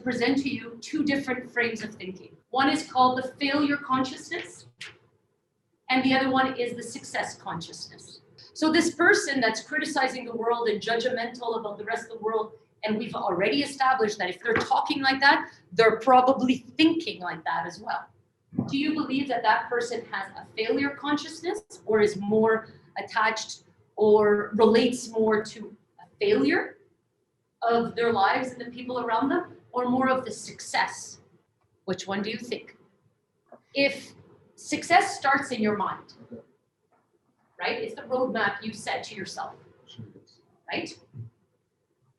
present to you two different frames of thinking. One is called the failure consciousness, and the other one is the success consciousness. So this person that's criticizing the world and judgmental about the rest of the world, and we've already established that if they're talking like that, they're probably thinking like that as well. Do you believe that that person has a failure consciousness, or is more attached or relates more to a failure of their lives and the people around them, or more of the success? Which one do you think? If success starts in your mind, right? It's the roadmap you set to yourself, right?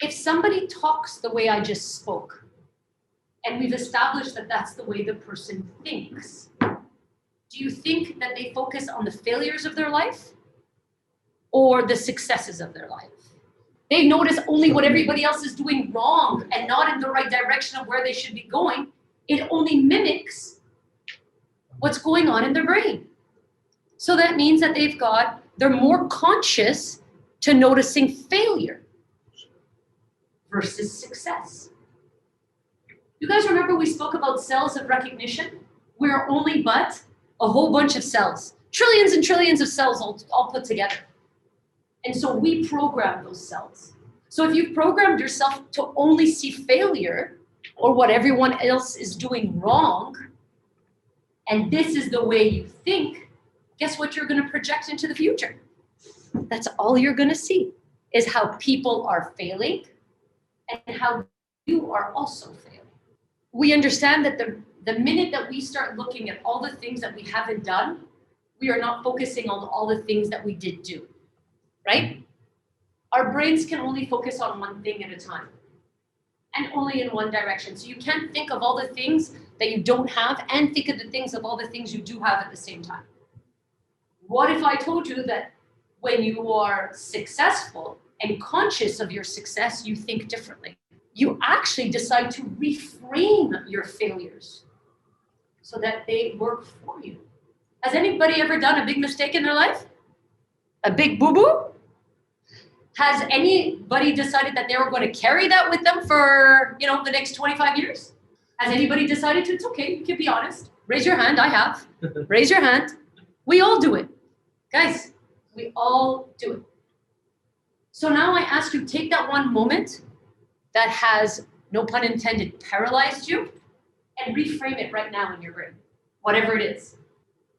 If somebody talks the way I just spoke, and we've established that that's the way the person thinks, do you think that they focus on the failures of their life or the successes of their life? They notice only what everybody else is doing wrong and not in the right direction of where they should be going. It only mimics what's going on in their brain. So that means that they're more conscious to noticing failure versus success. You guys remember we spoke about cells of recognition? We're only but a whole bunch of cells, trillions and trillions of cells all put together. And so we program those cells. So if you've programmed yourself to only see failure or what everyone else is doing wrong, and this is the way you think, guess what you're going to project into the future? That's all you're going to see, is how people are failing and how you are also failing. We understand that the minute that we start looking at all the things that we haven't done, we are not focusing on all the things that we did do, right? Our brains can only focus on one thing at a time and only in one direction. So you can't think of all the things that you don't have and think of the things of all the things you do have at the same time. What if I told you that when you are successful and conscious of your success, you think differently? You actually decide to reframe your failures so that they work for you. Has anybody ever done a big mistake in their life? A big boo-boo? Has anybody decided that they were going to carry that with them for, the next 25 years? Has anybody decided to? It's okay, you can be honest. Raise your hand, I have. Raise your hand. We all do it. Guys, we all do it. So now I ask you, take that one moment that has, no pun intended, paralyzed you, and reframe it right now in your brain. Whatever it is.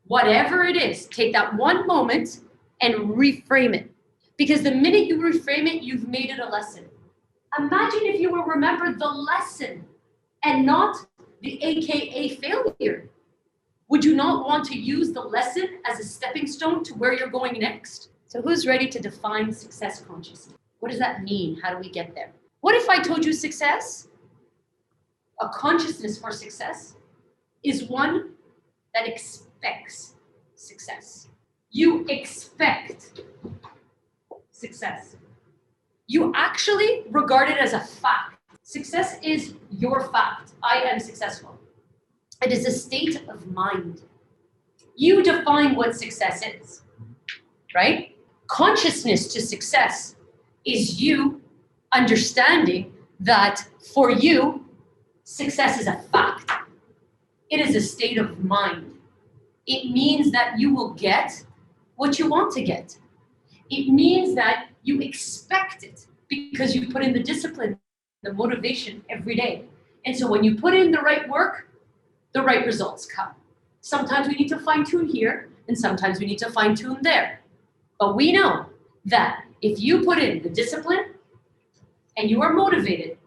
Whatever it is, take that one moment and reframe it. Because the minute you reframe it, you've made it a lesson. Imagine if you will remember the lesson and not the AKA failure. Would you not want to use the lesson as a stepping stone to where you're going next? So who's ready to define success consciousness? What does that mean? How do we get there? What if I told you success, a consciousness for success, is one that expects success? You expect success. You actually regard it as a fact. Success is your fact. I am successful. It is a state of mind. You define what success is, right? Consciousness to success is you understanding that for you, success is a fact. It is a state of mind. It means that you will get what you want to get. It means that you expect it because you put in the discipline, the motivation every day. And so when you put in the right work, the right results come. Sometimes we need to fine tune here and sometimes we need to fine tune there. But we know that if you put in the discipline and you are motivated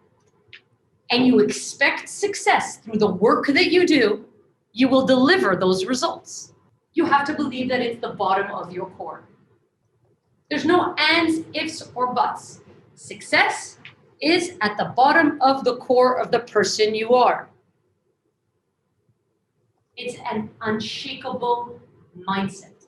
and you expect success through the work that you do, you will deliver those results. You have to believe that it's the bottom of your core. There's no ands, ifs, or buts. Success is at the bottom of the core of the person you are. It's an unshakable mindset.